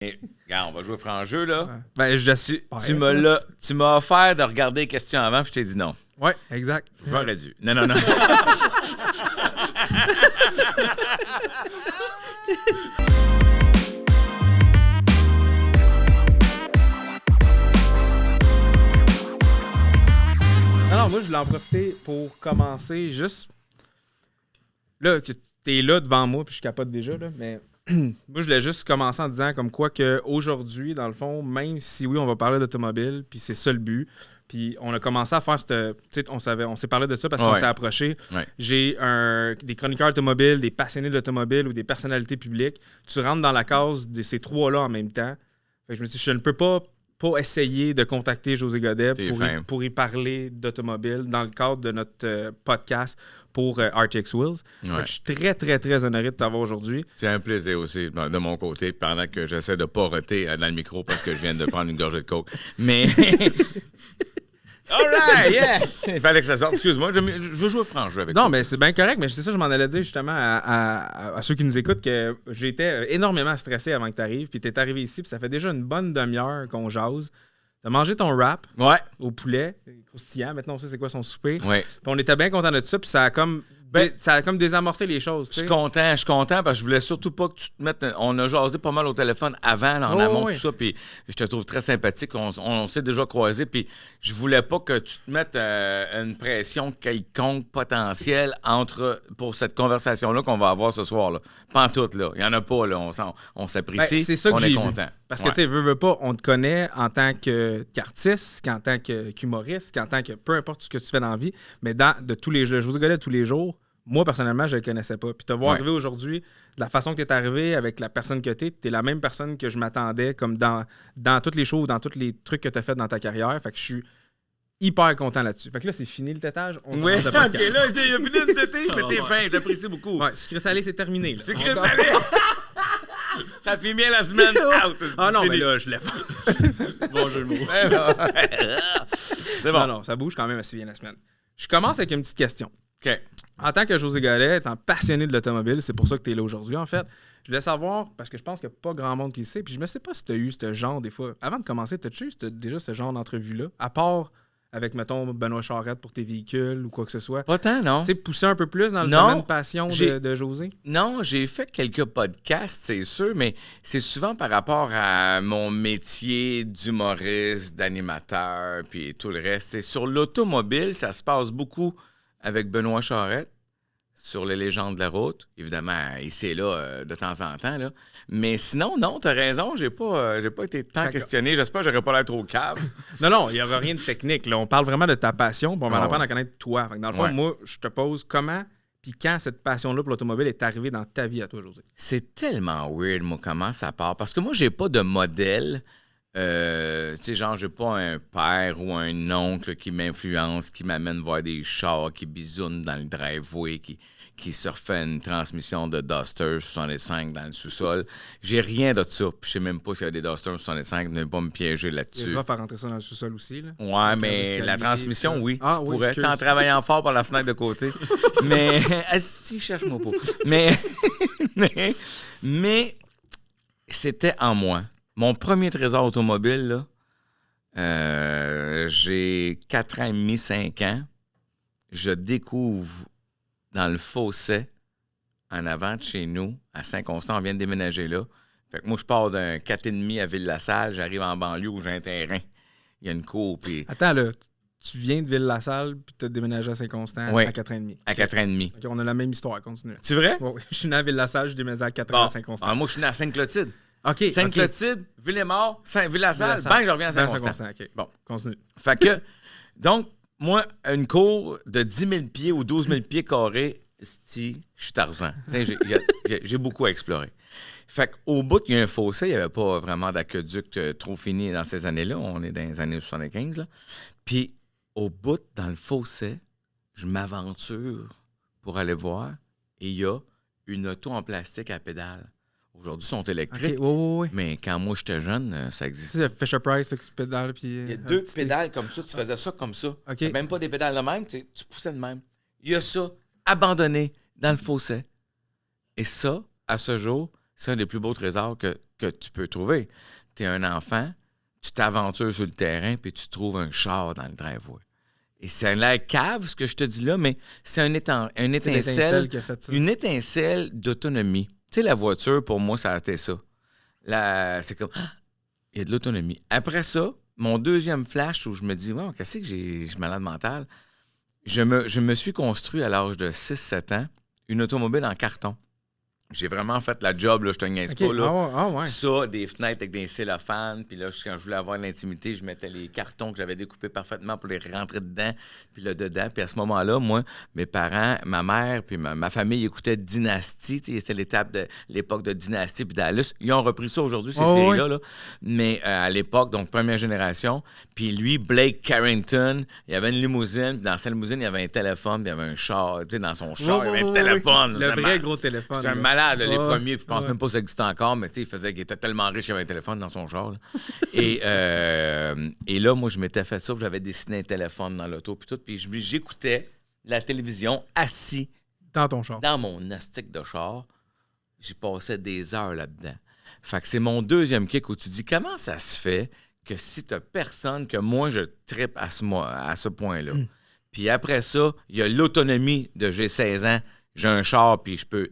Regarde, on va jouer franc-jeu, là. Ouais. Ben, Tu m'as offert de regarder les questions avant, puis je t'ai dit non. Ouais, exact. J'aurais dû. Non. Non, moi, je voulais en profiter pour commencer juste... Là, que t'es là devant moi, puis je capote déjà, là, mais... Moi, je voulais juste commencer en disant comme quoi qu'aujourd'hui, dans le fond, même si oui, on va parler d'automobile, puis c'est ça le but, puis on a commencé à faire cette... Tu sais, on s'est parlé de ça parce qu'on s'est approché. Ouais. J'ai des chroniqueurs automobiles, des passionnés de l'automobile ou des personnalités publiques. Tu rentres dans la case de ces trois-là en même temps. Fait que je me suis dit, je ne peux pas essayer de contacter José Godet pour y parler d'automobile dans le cadre de notre podcast pour RTX Wheels. Ouais. Je suis très, très, très honoré de t'avoir aujourd'hui. C'est un plaisir aussi de mon côté, pendant que j'essaie de pas roter dans le micro parce que je viens de prendre une gorgée de coke. Mais... All right, yes! Il fallait que ça sorte. Excuse-moi, je veux jouer franc-jeu avec toi. Non, mais c'est bien correct, mais c'est ça que je m'en allais dire justement à ceux qui nous écoutent, que j'étais énormément stressé avant que tu arrives, puis tu es arrivé ici, puis ça fait déjà une bonne demi-heure qu'on jase. T'as mangé ton wrap au poulet, croustillant, maintenant on sait c'est quoi son souper. Ouais. Puis on était bien content de ça, puis ça a comme désamorcé les choses. Je suis content parce que je voulais surtout pas que tu te mettes... On a jasé pas mal au téléphone avant, là, en amont, tout ça, puis je te trouve très sympathique. On s'est déjà croisés, puis je voulais pas que tu te mettes une pression quelconque potentielle pour cette conversation-là qu'on va avoir ce soir-là. Pantoute, là. Il y en a pas, là. On s'apprécie, c'est ça que on j'ai est content. Parce que, tu sais, veux pas, on te connaît en tant qu'artiste, qu'en tant qu'humoriste, qu'en tant que peu importe ce que tu fais dans la vie, mais de tous les jours, je vous connais tous les jours, moi, personnellement, je le connaissais pas. Puis te voir arriver aujourd'hui, de la façon que tu es arrivé, avec la personne que tu es la même personne que je m'attendais, comme dans toutes les choses, dans tous les trucs que tu as fait dans ta carrière. Fait que je suis hyper content là-dessus. Fait que là, c'est fini le tétage. Oui, OK, là, il a fini de téter, mais t'es fin, j'apprécie beaucoup. Ouais, sucré salé, c'est terminé. Sucré salé! Ça fait bien la semaine out. Ah non, mais là, je l'ai pas. Bon jeu de mots. C'est bon. Non, ça bouge quand même assez bien la semaine. Je commence avec une petite question. OK. En tant que José Godet, étant passionné de l'automobile, c'est pour ça que tu es là aujourd'hui, en fait. Je voulais savoir, parce que je pense qu'il n'y a pas grand monde qui le sait, puis je ne sais pas si tu as eu ce genre, des fois. Avant de commencer, as-tu eu déjà ce genre d'entrevue-là? À part avec, mettons, Benoît Charette pour tes véhicules ou quoi que ce soit. Pas tant, non. Tu sais, pousser un peu plus dans le domaine passion de José? Non, j'ai fait quelques podcasts, c'est sûr, mais c'est souvent par rapport à mon métier d'humoriste, d'animateur, puis tout le reste. C'est sur l'automobile, ça se passe beaucoup avec Benoît Charette, sur les légendes de la route. Évidemment, ici et là, de temps en temps. Là. Mais sinon, non, t'as raison, j'ai pas été tant questionné. J'espère que j'aurais pas l'air trop cave. Non, il n'y aura rien de technique. Là. On parle vraiment de ta passion, puis on va en apprendre à connaître toi. Fait que dans le fond, moi, je te pose comment puis quand cette passion-là pour l'automobile est arrivée dans ta vie à toi, José? C'est tellement weird, moi, comment ça part. Parce que moi, j'ai pas de modèle. Tu sais, genre, j'ai pas un père ou un oncle qui m'influence, qui m'amène voir des chars, qui bisounent dans le driveway, qui se refait une transmission de Duster 65 dans le sous-sol. J'ai rien de ça. Puis je sais même pas s'il y a des Duster 65, ne pas me piéger là-dessus. Tu vas faire rentrer ça dans le sous-sol aussi, là? Ouais, mais la transmission, oui. Ah, tu pourrais, en travaillant fort par la fenêtre de côté. Mais, asti, cherche-moi pas. Mais c'était en moi. Mon premier trésor automobile, là, j'ai 4 ans et demi, 5 ans. Je découvre dans le fossé, en avant de chez nous, à Saint-Constant, on vient de déménager là. Fait que moi, je pars d'un 4,5 à Ville-la-Salle, j'arrive en banlieue où j'ai un terrain. Il y a une cour, puis... Attends, là, tu viens de Ville-la-Salle, puis tu as déménagé à Saint-Constant à 4 ans et demi. À 4 ans et demi. OK, on a la même histoire, continue. C'est vrai? Oui, je suis né à Ville-la-Salle, je déménagé à 4 ans à Saint-Constant. Alors moi, je suis né à Sainte-Clotilde. OK. Sainte-Clotilde, Ville-et-Mort, Ville-la-Salle, ben, je reviens à Saint-Constant. OK. Bon, continue. Fait que, donc, moi, une cour de 10 000 pieds ou 12 000 pieds carrés, je suis Tarzan. J'ai beaucoup à explorer. Fait qu'au bout, il y a un fossé. Il n'y avait pas vraiment d'aqueduc trop fini dans ces années-là. On est dans les années 75. Là. Puis, au bout, dans le fossé, je m'aventure pour aller voir. Et il y a une auto en plastique à pédale. Aujourd'hui, ils sont électriques. Okay, oui. Mais quand moi, j'étais jeune, ça existait. C'est Fisher Price, là, qui pédale. Puis, il y a 2 pédales comme ça. Tu faisais ça comme ça. Okay. Même pas des pédales de même. Tu poussais de même. Il y a ça, abandonné dans le fossé. Et ça, à ce jour, c'est un des plus beaux trésors que que tu peux trouver. Tu es un enfant, tu t'aventures sur le terrain, puis tu trouves un char dans le driveway. Et c'est l'air cave, ce que je te dis là, mais c'est une étincelle qui a fait ça. Une étincelle d'autonomie. Tu sais, la voiture, pour moi, ça a été ça. C'est comme, il y a de l'autonomie. Après ça, mon deuxième flash où je me dis, wow, qu'est-ce que je suis malade mental? Je me suis construit à l'âge de 6-7 ans une automobile en carton. J'ai vraiment fait la job, là, je te niaise pas. Là. Ouais. Ça, des fenêtres avec des cellophanes. Puis là, quand je voulais avoir de l'intimité, je mettais les cartons que j'avais découpés parfaitement pour les rentrer dedans. Puis là, dedans. Puis à ce moment-là, moi, mes parents, ma mère, puis ma famille écoutaient Dynasty. C'était l'époque de Dynasty puis Dallas. Ils ont repris ça aujourd'hui, ces séries-là. Là. Mais à l'époque, donc première génération. Puis lui, Blake Carrington, il y avait une limousine. Puis dans sa limousine, il y avait un téléphone. Puis il y avait un char. Tu sais, dans son char, il y avait un téléphone. Le vrai gros téléphone. C'est un malade, les premiers. Puis je pense même pas que ça existait encore. Mais tu sais, il était tellement riche qu'il avait un téléphone dans son char. Là. Et là, moi, je m'étais fait ça. J'avais dessiné un téléphone dans l'auto. Puis tout. Puis j'écoutais la télévision assis. Dans ton char. Dans mon astique de char. J'ai passé des heures là-dedans. Fait que c'est mon deuxième kick où tu dis, comment ça se fait que si t'as personne, que moi, je trippe à ce point-là. Puis après ça, il y a l'autonomie de j'ai 16 ans, j'ai un char, puis je peux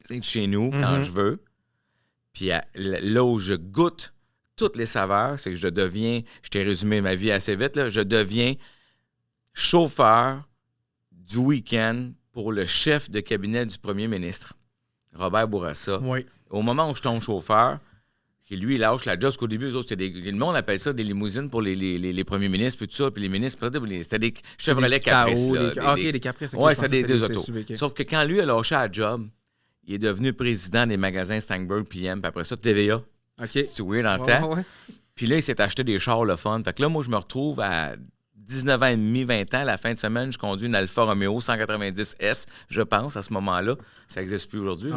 être chez nous quand je veux. Puis là où je goûte toutes les saveurs, c'est que je t'ai résumé ma vie assez vite, là, je deviens chauffeur du week-end pour le chef de cabinet du premier ministre, Robert Bourassa. Oui. Au moment où je tombe chauffeur, qui lui, il lâche la job, parce qu'au début, eux autres, le monde appelle ça des limousines pour les premiers ministres, puis tout ça, puis les ministres, c'était des Chevrolet Caprice. Des Caprice. Oui, c'était des autos. Sauf que quand lui a lâché la job, il est devenu président des magasins Steinberg PM, puis après ça, TVA. C'est weird dans le temps. Puis là, il s'est acheté des chars le fun. Fait que là, moi, je me retrouve à 19 ans et demi, 20 ans, la fin de semaine, je conduis une Alfa Romeo 190S, je pense, à ce moment-là. Ça n'existe plus aujourd'hui.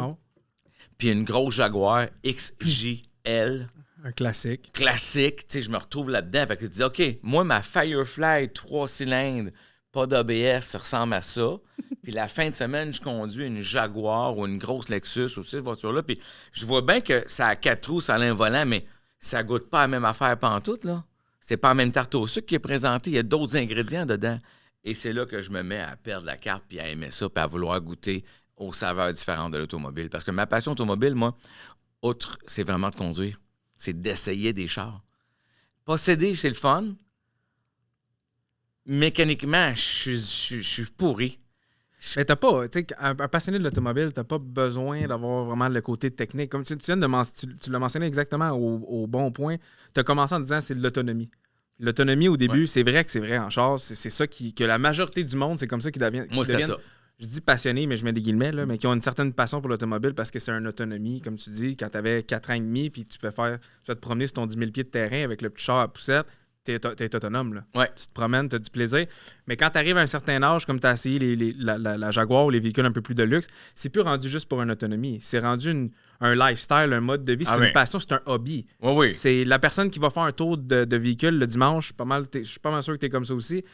Puis une grosse Jaguar XJL. Un classique. Classique. Tu sais, je me retrouve là-dedans. Fait que je dis, OK, moi, ma Firefly 3 cylindres, pas d'ABS, ça ressemble à ça. Puis la fin de semaine, je conduis une Jaguar ou une grosse Lexus aussi, cette voiture-là. Puis je vois bien que ça a 4 roues, ça a un volant, mais ça goûte pas la même affaire pantoute, là. C'est pas la même tarte au sucre qui est présentée. Il y a d'autres ingrédients dedans. Et c'est là que je me mets à perdre la carte, puis à aimer ça, puis à vouloir goûter aux saveurs différentes de l'automobile. Parce que ma passion automobile, moi, outre, c'est vraiment de conduire. C'est d'essayer des chars. Posséder, c'est le fun. Mécaniquement, je suis pourri. Mais t'as pas, tu sais, un passionné de l'automobile, t'as pas besoin d'avoir vraiment le côté technique. Comme tu viens tu l'as mentionné exactement au bon point. T'as commencé en disant c'est de l'autonomie. L'autonomie, au début, c'est vrai que c'est vrai en char. C'est ça que la majorité du monde, c'est comme ça qu'ils deviennent. Moi, c'est ça. Je dis passionnés, mais je mets des guillemets, là, mais qui ont une certaine passion pour l'automobile parce que c'est une autonomie, comme tu dis, quand t'avais 4 ans et demi, puis tu peux te promener sur ton 10 000 pieds de terrain avec le petit char à poussette. T'es autonome, là. Ouais. Tu te promènes, t'as du plaisir. Mais quand t'arrives à un certain âge, comme t'as essayé la Jaguar ou les véhicules un peu plus de luxe, c'est plus rendu juste pour une autonomie. C'est rendu un lifestyle, un mode de vie. C'est une passion, c'est un hobby. Oui. C'est la personne qui va faire un tour de véhicule le dimanche. Je suis pas mal sûr que t'es comme ça aussi.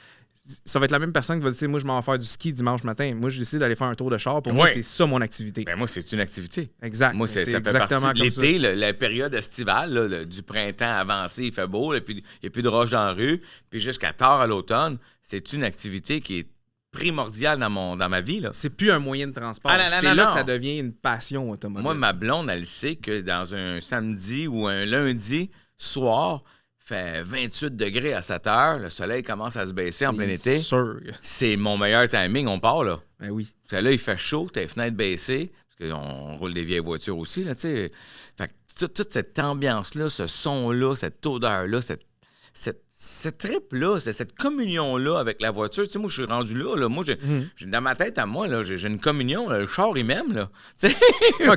Ça va être la même personne qui va dire, moi, je m'en vais faire du ski dimanche matin. Moi, je décide d'aller faire un tour de char. Pour moi, c'est ça mon activité. Ben moi, c'est une activité. Exact. Moi, ça fait partie de l'été, la période estivale, là, du printemps avancé, il fait beau, il n'y a plus de roches dans la rue, puis jusqu'à tard à l'automne, c'est une activité qui est primordiale dans ma vie. Là. C'est plus un moyen de transport. C'est là que ça devient une passion automobile. Moi, ma blonde, elle sait que dans un samedi ou un lundi soir, fait 28 degrés à 7 heures, le soleil commence à se baisser en plein été. Sûr. C'est mon meilleur timing, on part là. Ben oui. Parce que là, il fait chaud, t'as les fenêtres baissées, parce qu'on roule des vieilles voitures aussi, là, tu sais. Fait que toute cette ambiance-là, ce son-là, cette odeur-là, cette trip-là, cette communion-là avec la voiture, tu sais, moi, je suis rendu là. Moi, dans ma tête, à moi, là, j'ai une communion, là, le char, il m'aime, là.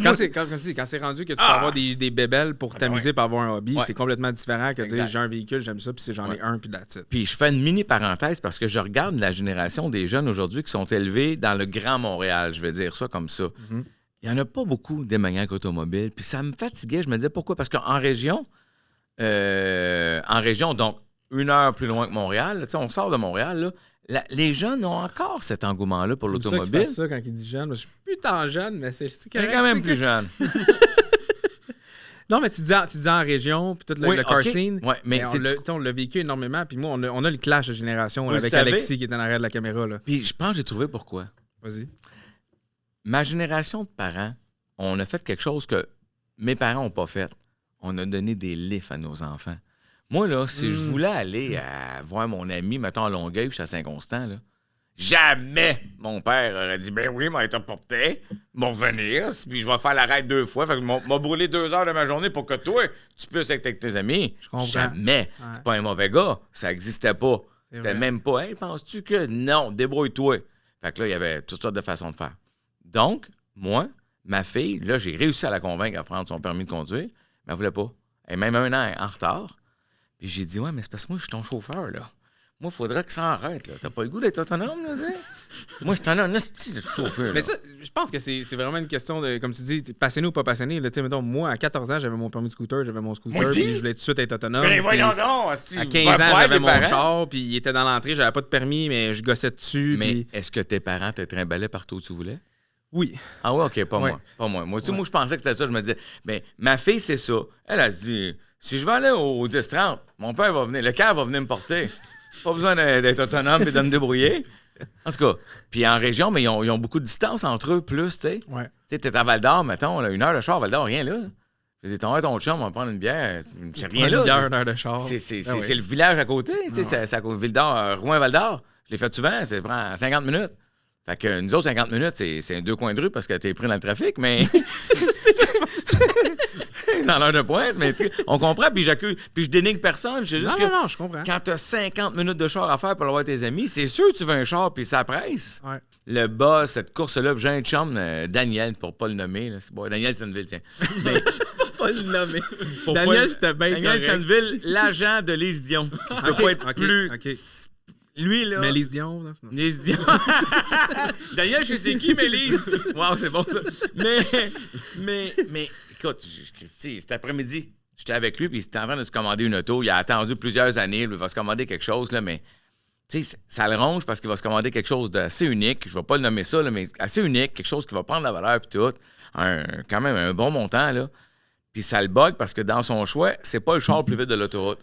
Quand c'est rendu que tu peux avoir des bébelles pour t'amuser pour avoir un hobby, c'est complètement différent que de dire j'ai un véhicule, j'aime ça, puis j'en ai un, puis that's it. Puis je fais une mini-parenthèse parce que je regarde la génération des jeunes aujourd'hui qui sont élevés dans le Grand Montréal, je vais dire ça comme ça. Il n'y en a pas beaucoup des maniaques automobiles, puis ça me fatiguait. Je me disais pourquoi? Parce qu'en région, donc, 1 heure plus loin que Montréal, on sort de Montréal, là, les jeunes ont encore cet engouement-là pour l'automobile. C'est ça quand ils disent jeune. Je suis plus tant jeune, mais c'est quand même plus jeune. Non, mais tu dis en région, puis tout le car scene. Ouais, mais on l'a vécu énormément, puis moi, on a le clash de génération avec savez? Alexis qui est en arrière de la caméra. Là. Puis je pense que j'ai trouvé pourquoi. Vas-y. Ma génération de parents, on a fait quelque chose que mes parents n'ont pas fait. On a donné des livres à nos enfants. Moi, là, si je voulais aller voir mon ami, mettons à Longueuil, puis je suis à Saint-Constant, là, jamais mon père aurait dit « Ben oui, m'a été porté, m'en revenir, puis je vais faire l'arrêt 2 fois. Fait que m'a brûlé 2 heures de ma journée pour que toi, tu puisses être avec tes amis. » Je comprends. Jamais. Ouais. C'est pas un mauvais gars. Ça n'existait pas. C'était même pas « Hey, penses-tu que... » Non, débrouille-toi. Fait que là, il y avait toutes sortes de façons de faire. Donc, moi, ma fille, là, j'ai réussi à la convaincre à prendre son permis de conduire, mais elle voulait pas. Elle est même 1 an en retard. Puis j'ai dit, ouais, mais c'est parce que moi, je suis ton chauffeur, là. Moi, il faudrait que ça arrête, là. T'as pas le goût d'être autonome, là, moi, je t'en ai un esti de chauffeur. Mais ça, je pense que c'est vraiment une question de, comme tu dis, passionné ou pas passionné. Là, mettons, moi, à 14 ans, j'avais mon permis de scooter, j'avais mon scooter, puis je voulais tout de suite être autonome. Mais voyons donc, esti. À 15 ans, j'avais mon char, puis il était dans l'entrée, j'avais pas de permis, mais je gossais dessus. Mais puis... est-ce que tes parents te trimbalaient partout où tu voulais? Oui. Ah ouais, OK, pas moi. Pas moi. Moi, moi, je pensais que c'était ça. Je me disais, ben, ma fille, c'est ça. Elle se dit, si je vais aller au 10-30, mon père va venir, le cœur va venir me porter. Pas besoin d'être autonome et de me débrouiller. En tout cas, puis en région, mais ils ont beaucoup de distance entre eux, plus, tu sais. Ouais. Tu sais, t'es à Val-d'Or, mettons, là, 1 heure de char, Val-d'Or, rien là. Je dis, ton chum, on va prendre une bière. C'est rien là. Une heure de char. C'est le village à côté, tu sais, c'est à Ville-d'Or, Rouen-Val-d'Or. Je l'ai fait souvent, ça prend 50 minutes. Fait que nous autres, 50 minutes, c'est 2 coins de rue parce que t'es pris dans le trafic, mais... dans l'heure de pointe, mais on comprend, puis je dénigre personne. Je juste non, je comprends. Quand t'as 50 minutes de char à faire pour aller voir tes amis, c'est sûr que tu veux un char, puis ça presse. Ouais. Le boss, cette course-là, j'ai un chum, Daniel, pour pas le nommer. Là, bon, Daniel Senneville, tiens. Mais... pas le nommer. Daniel, c'était bien correct. Daniel Senneville, l'agent de Lise Dion. Je peux pas être plus... Okay. Lui, là... Mais Lise Dion, là. Lise Dion. Daniel, je sais qui, mais Lise. Wow, c'est bon, ça. Mais écoute, cet après-midi, j'étais avec lui, puis il était en train de se commander une auto. Il a attendu plusieurs années. Il va se commander quelque chose, là, mais... Tu sais, ça le ronge parce qu'il va se commander quelque chose d'assez unique. Je vais pas le nommer ça, là, mais assez unique. Quelque chose qui va prendre la valeur, puis tout. Quand même un bon montant, là. Puis ça le bug parce que dans son choix, c'est pas le char le plus vite de l'autoroute.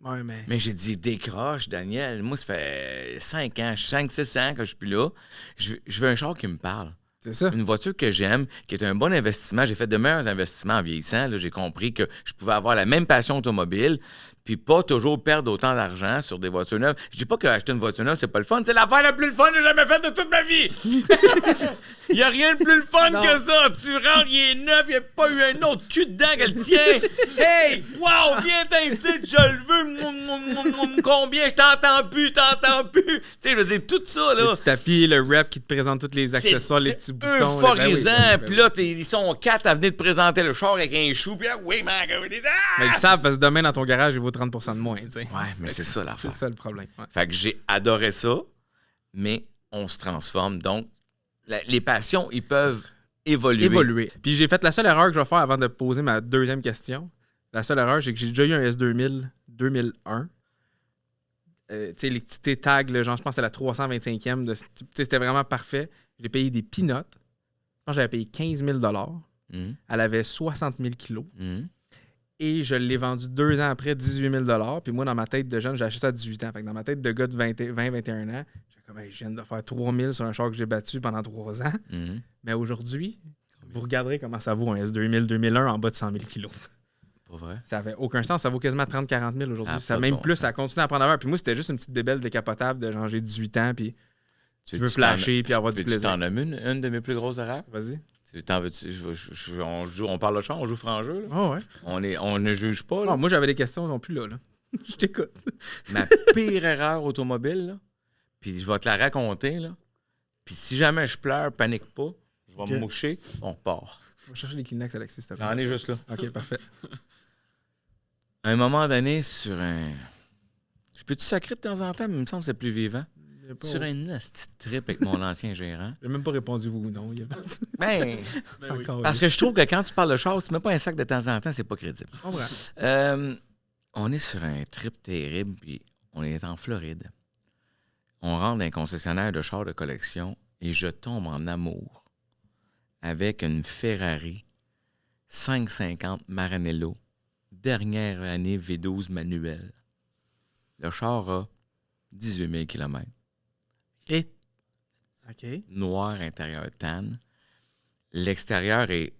Ouais, mais j'ai dit, décroche, Daniel. Moi, ça fait 5-6 ans que je suis plus là. Je veux un char qui me parle. C'est ça. Une voiture que j'aime, qui est un bon investissement. J'ai fait de meilleurs investissements en vieillissant. Là, j'ai compris que je pouvais avoir la même passion automobile puis pas toujours perdre autant d'argent sur des voitures neuves. Je dis pas qu'acheter une voiture neuve, c'est pas le fun. C'est l'affaire la plus le fun que j'ai jamais faite de toute ma vie! Il y a rien de plus le fun que ça! Tu rentres, il est neuf, il n'y a pas eu un autre cul dedans qu'elle tient! Hey! Wow! Viens t'inciter, je le veux! Combien? Je t'entends plus! Tu sais, je veux dire, tout ça, là... Le petit tapis, le rap qui te présente tous les accessoires, les petits boutons. Euphorisant! Puis là, ils sont 4 à venir te présenter le char avec un chou, puis là, oui, man, mais ils savent, parce que demain, dans ton garage, il vaut 30 % de moins, tu sais. Ouais, mais c'est ça l'affaire. C'est ça le problème. Ouais. Fait que j'ai adoré ça, mais on se transforme. Donc, les passions, ils peuvent évoluer. Puis j'ai fait la seule erreur que je vais faire avant de poser ma deuxième question. La seule erreur, c'est que j'ai déjà eu un S2000 2001. Tu sais, les petits tags, là, genre, je pense que c'était la 325e. Tu sais, c'était vraiment parfait. J'ai payé des peanuts. Je pense que j'avais payé 15 000 $. Elle avait 60 000 kilos. Et je l'ai vendu 2 ans après, 18 000 $. Puis moi, dans ma tête de jeune, j'ai acheté ça à 18 ans. Fait que dans ma tête de gars de 20-21 ans, j'ai comme, hey, je viens de faire 3 000 sur un char que j'ai battu pendant 3 ans. Mais aujourd'hui, vous regarderez comment ça vaut un S2000 2001 en bas de 100 000 kilos. Pas vrai? Ça n'avait aucun sens. Ça vaut quasiment 30-40 000 aujourd'hui. Ça même plus, ça continue à prendre valeur. Puis moi, c'était juste une petite débelle décapotable de genre, j'ai 18 ans, puis tu veux flasher, puis avoir du plaisir. Tu t'en nommes une de mes plus grosses erreurs? Vas-y. On parle de char, on joue franc jeu. Oh, ouais. On ne juge pas. Là. Oh, moi, j'avais des questions non plus là. Je t'écoute. Ma pire erreur automobile, là, puis je vais te la raconter. Là. Puis si jamais je pleure, panique pas. Je vais me moucher, on repart. On va chercher les Kleenex, Alexis. J'en ai juste là. OK, parfait. À un moment donné, sur un... Je peux-tu sacrer de temps en temps, mais il me semble que c'est plus vivant. Sur un petit trip avec mon ancien gérant. J'ai même pas répondu oui ou non. Ben, parce que je trouve que quand tu parles de char, si tu mets pas un sac de temps en temps, c'est pas crédible. On est sur un trip terrible, puis on est en Floride. On rentre dans un concessionnaire de chars de collection et je tombe en amour avec une Ferrari 550 Maranello, dernière année V12 manuel. Le char a 18 000 km. Et? OK. Noir, intérieur tan. L'extérieur est...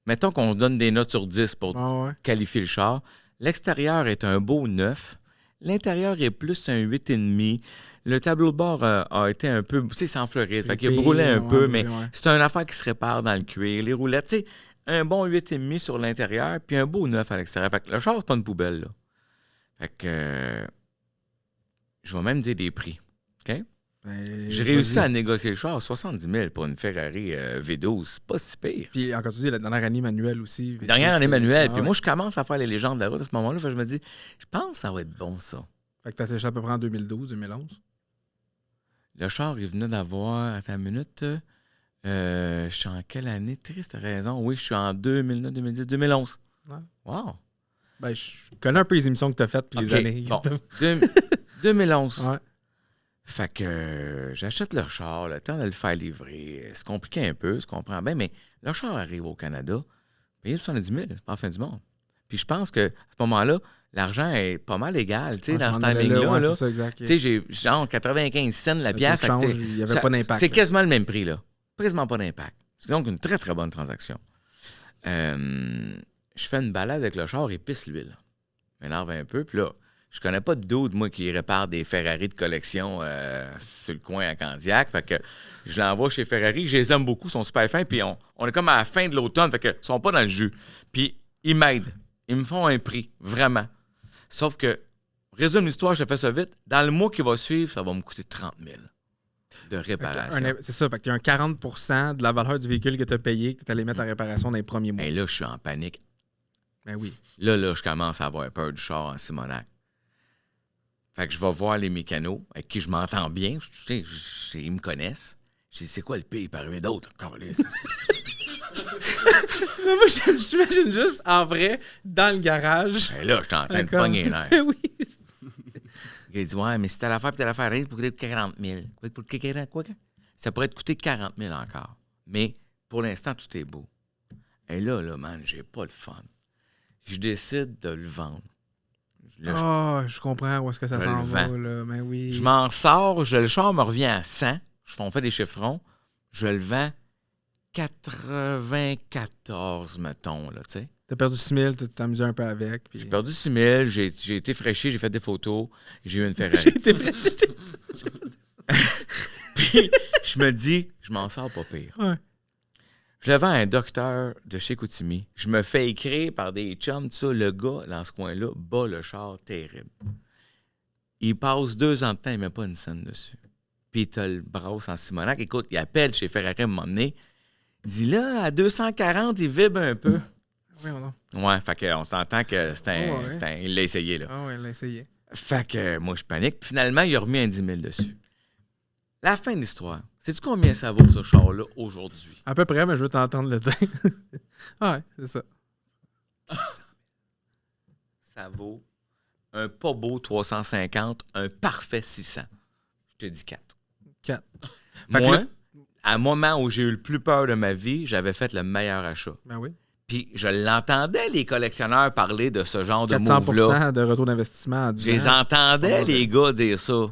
Mettons qu'on donne des notes sur 10 pour qualifier le char. L'extérieur est un beau 9. L'intérieur est plus un 8,5. Le tableau de bord a été un peu... Tu sais, c'est en Floride. Fait qu'il a brûlé un peu, mais c'est une affaire qui se répare dans le cuir. Les roulettes, tu sais, un bon 8,5 sur l'intérieur, puis un beau 9 à l'extérieur. Fait que le char, c'est pas une poubelle, là. Fait que... je vais même dire des prix. OK? J'ai réussi à négocier le char à 70 000 pour une Ferrari V12. C'est pas si pire. Puis, encore tu dis, la dernière année manuelle aussi. La dernière année manuelle. Puis moi, je commence à faire les légendes de la route à ce moment-là. Fait que je me dis, je pense que ça va être bon, ça. Fait que tu as acheté à peu près en 2012, 2011. Le char, il venait d'avoir... Attends une minute. Je suis en quelle année? Triste raison. Oui, je suis en 2009, 2010, 2011. Ouais. Wow. Ben, je connais un peu les émissions que tu as faites puis les années. Bon. 2011. Ouais. Fait que j'achète le char, le temps de le faire livrer. C'est compliqué un peu, je comprends bien, mais le char arrive au Canada, payé 70 000, c'est pas la fin du monde. Puis je pense qu'à ce moment-là, l'argent est pas mal égal, tu sais, dans ce timing-là. Ouais, c'est ça, exact. Tu sais, j'ai genre 95 cents la pièce. Il n'y avait pas d'impact. C'est quasiment le même prix, là. Quasiment pas d'impact. C'est donc une très, très bonne transaction. Je fais une balade avec le char et pisse l'huile. Je m'énerve un peu, puis là, je connais pas de dude, moi, qui répare des Ferrari de collection sur le coin à Candiac. Fait que je l'envoie chez Ferrari. Je les aime beaucoup, ils sont super fins. Puis on est comme à la fin de l'automne, fait que ils sont pas dans le jus. Puis ils m'aident. Ils me font un prix, vraiment. Sauf que, résume l'histoire, je fais ça vite. Dans le mois qui va suivre, ça va me coûter 30 000 de réparation. C'est ça, fait qu'il y a un 40 de la valeur du véhicule que tu as payé que tu allais mettre en réparation dans les premiers mois. Et là, je suis en panique. Ben oui. Là, je commence à avoir peur du char en Simonac. Fait que je vais voir les mécanos avec qui je m'entends bien. Tu sais, ils me connaissent. Je dis, c'est quoi le pire? Il peut arriver d'autres. Moi, j'imagine juste, en vrai, dans le garage. Ben là, je suis en train de pogner l'air. Oui. Il dit, ouais, mais si t'as l'affaire, puis t'as l'affaire, rien pour coûter 40 000. Quoi? Ça pourrait te coûter 40 000 encore. Mais pour l'instant, tout est beau. Et là, man, j'ai pas de fun. Je décide de le vendre. Je comprends où est-ce que ça s'en va, là. Mais oui. Je m'en sors, le char me revient à 100. On fait des chiffrons. Je le vends 94, mettons, là, tu sais. T'as perdu 6 000, tu t'es amusé un peu avec. Puis... J'ai perdu 6 000, j'ai été fraîché, j'ai fait des photos, j'ai eu une Ferrari. J'ai été fraîché. Puis, je me dis, je m'en sors pas pire. Ouais. Je le vends à un docteur de chez Koutimi. Je me fais écrire par des chums, tout ça. Le gars, dans ce coin-là, bat le char terrible. Il passe 2 ans de temps, il met pas une scène dessus. Puis il te le brasse en Simonac. Écoute, il appelle chez Ferrari à m'emmener. Il dit là, à 240, il vibre un peu. Oui, non. Ouais, fait qu'on s'entend que il l'a essayé, là. Ah ouais, il l'a essayé. Fait que moi, je panique. Finalement, il a remis un 10 000 dessus. La fin de l'histoire. Sais-tu combien ça vaut, ce char-là, aujourd'hui? À peu près, mais je veux t'entendre le dire. Ouais, c'est ça. Ça vaut un pas beau 350, un parfait 600. Je te dis 4. 4. Moi, à un moment où j'ai eu le plus peur de ma vie, j'avais fait le meilleur achat. Ben oui. Puis je l'entendais, les collectionneurs, parler de ce genre de move-là. 400% de retour d'investissement en 10 ans. Je les entendais, les gars, dire ça.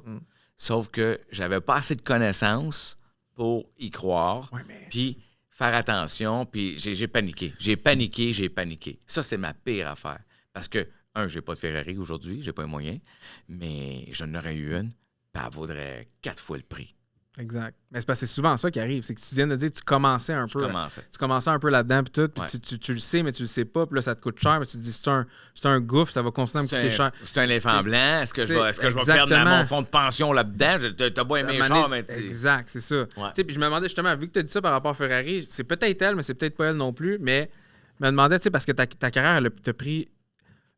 Sauf que j'avais pas assez de connaissances pour y croire, puis faire attention, puis j'ai paniqué. J'ai paniqué. Ça, c'est ma pire affaire. Parce que, j'ai pas de Ferrari aujourd'hui, j'ai pas les moyens, mais j'en aurais eu une, puis elle vaudrait 4 fois le prix. Exact. Mais c'est parce que c'est souvent ça qui arrive. C'est que tu viens de dire que tu commençais un peu. Tu commençais un peu là-dedans, puis tout, puis tu le sais, mais tu le sais pas, puis là, ça te coûte cher, mais tu te dis, c'est un gouffre, ça va continuer à me coûter cher. C'est un éléphant blanc. Est-ce que je vais perdre mon fonds de pension là-dedans? T'as beau aimer les chars, mais exact, c'est ça. Ouais. Puis je me demandais justement, vu que tu as dit ça par rapport à Ferrari, c'est peut-être elle, mais c'est peut-être pas elle non plus, mais je me demandais, parce que ta carrière, elle t'a pris.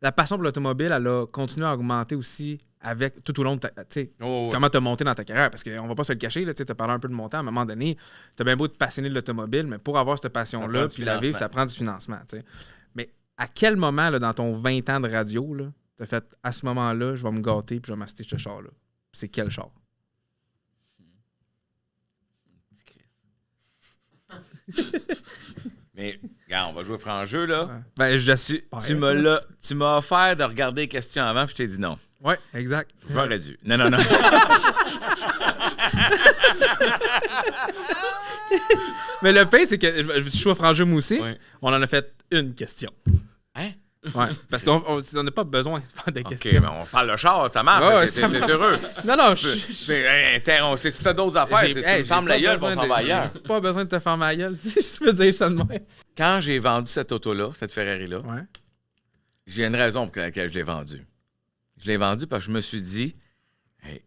La passion pour l'automobile, elle a continué à augmenter aussi avec tout au long de ta. Comment tu as monté dans ta carrière? Parce qu'on va pas se le cacher, tu as parlé un peu de montant. À un moment donné, tu as bien beau te passionner de l'automobile, mais pour avoir cette passion-là, puis la vivre, ça prend du financement. T'sais. Mais à quel moment, là, dans ton 20 ans de radio, tu as fait à ce moment-là, je vais me gâter puis je vais m'acheter ce char-là? C'est quel char? Mais, regarde, on va jouer franc jeu, là. Ouais. Ben, je suis. Tu m'as offert de regarder les questions avant, puis je t'ai dit non. Oui, exact. J'aurais dû. Non. Mais le pire, c'est que je suis au franc-jeu moi aussi. Ouais. On en a fait une question. Hein? Ouais. Parce qu'on n'a pas besoin de faire de OK, questions. mais on parle le char, ça marche. Ouais, T'es ça marche. heureux. Non, Si t'as d'autres affaires, tu me fermes la gueule, on s'en va ailleurs. J'ai pas besoin de te fermer la gueule, si je peux dire ça de même. Quand j'ai vendu cette auto-là, cette Ferrari-là, Ouais. j'ai une raison pour laquelle je l'ai vendue. Je l'ai vendue parce que je me suis dit, hey,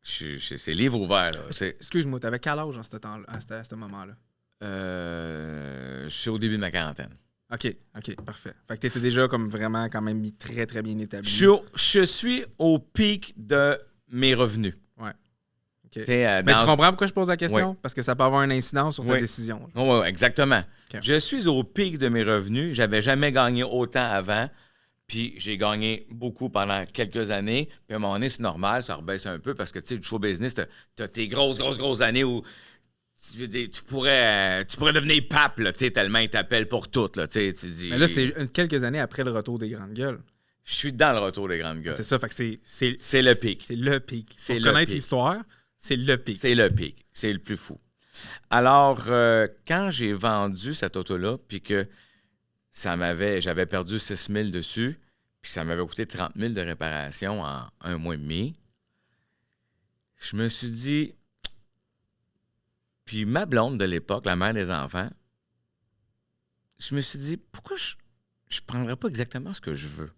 c'est livre ouvert, là. Excuse-moi, t'avais quel âge à ce moment-là? Je suis au début de ma quarantaine. OK, parfait. Fait que t'étais déjà comme vraiment quand même très, très bien établi. Je suis au pic de mes revenus. Ouais. OK. Mais Mais tu comprends pourquoi je pose la question? Oui. Parce que ça peut avoir un incidence sur ta Oui. décision. Oui, exactement. OK. Je suis au pic de mes revenus. J'avais jamais gagné autant avant. Puis j'ai gagné beaucoup pendant quelques années. Puis à un moment donné, c'est normal, ça rebaisse un peu parce que, tu sais, du show business, t'as tes grosses années où tu veux dire, tu pourrais devenir pape, là, tu sais, tellement ils t'appellent pour tout, là, tu sais. Tu dis... Mais là, c'est quelques années après le retour des grandes gueules. Je suis dans le retour des grandes gueules. C'est ça, fait que C'est le pic. C'est le pic. C'est Pour le connaître pic. l'histoire, c'est le pic. C'est le pic. C'est le plus fou. Alors, quand j'ai vendu cette auto-là, puis que j'avais perdu 6 000 dessus, puis ça m'avait coûté 30 000 de réparation en 1 mois et demi, je me suis dit... Puis ma blonde de l'époque, la mère des enfants, je me suis dit, pourquoi je ne prendrais pas exactement ce que je veux?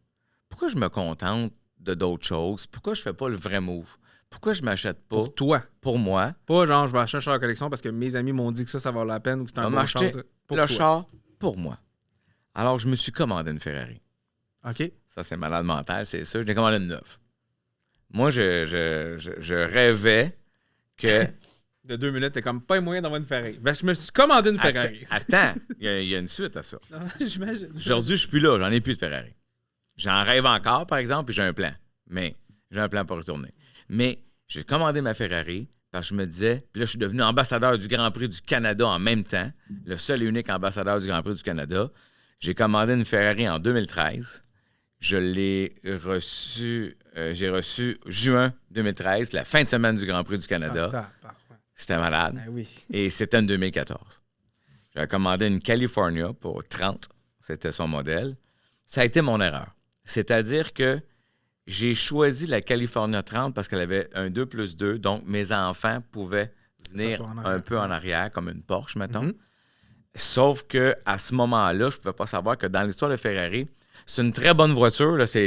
Pourquoi je me contente de d'autres choses? Pourquoi je fais pas le vrai move? Pourquoi je m'achète pas Pour toi. pour moi? Pas genre, je vais acheter un char de collection parce que mes amis m'ont dit que ça vaut la peine ou que c'est un Je vais bon char. m'acheter Pour le toi. char pour moi. Alors, je me suis commandé une Ferrari. OK. Ça, c'est malade mental, c'est sûr. Je l'ai commandé une neuve. Moi, je rêvais que... De 2 minutes, t'es comme pas moyen d'avoir une Ferrari. Ben, je me suis commandé une Ferrari. Attends, il y a une suite à ça. J'imagine. Aujourd'hui, je suis plus là, j'en ai plus de Ferrari. J'en rêve encore, par exemple, puis j'ai un plan. Mais j'ai un plan pour retourner. Mais j'ai commandé ma Ferrari parce que je me disais, puis là, je suis devenu ambassadeur du Grand Prix du Canada en même temps, le seul et unique ambassadeur du Grand Prix du Canada. J'ai commandé une Ferrari en 2013. Je l'ai reçue, j'ai reçu juin 2013, la fin de semaine du Grand Prix du Canada. C'était malade. Ben oui. Et c'était en 2014. J'avais commandé une California pour 30. C'était son modèle. Ça a été mon erreur. C'est-à-dire que j'ai choisi la California 30 parce qu'elle avait un 2+2, donc mes enfants pouvaient venir un peu en arrière, comme une Porsche, mettons. Mm-hmm. Sauf qu'à ce moment-là, je ne pouvais pas savoir que dans l'histoire de Ferrari, c'est une très bonne voiture. Là, ça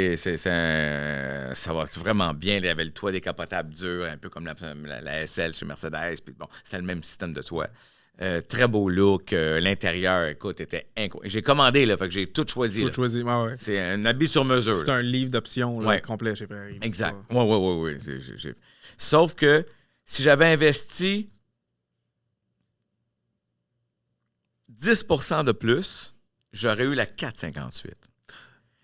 va vraiment bien. Il y avait le toit décapotable dur, un peu comme la SL chez Mercedes. Puis bon, c'est le même système de toit. Très beau look. L'intérieur, écoute, était incroyable. J'ai commandé, là, fait que j'ai tout choisi. Tout choisi, ouais. C'est un habit sur mesure. C'est un livre d'options là, Ouais. complet chez Ferrari. Exact. Oui. Sauf que si j'avais investi 10% de plus, j'aurais eu la 458.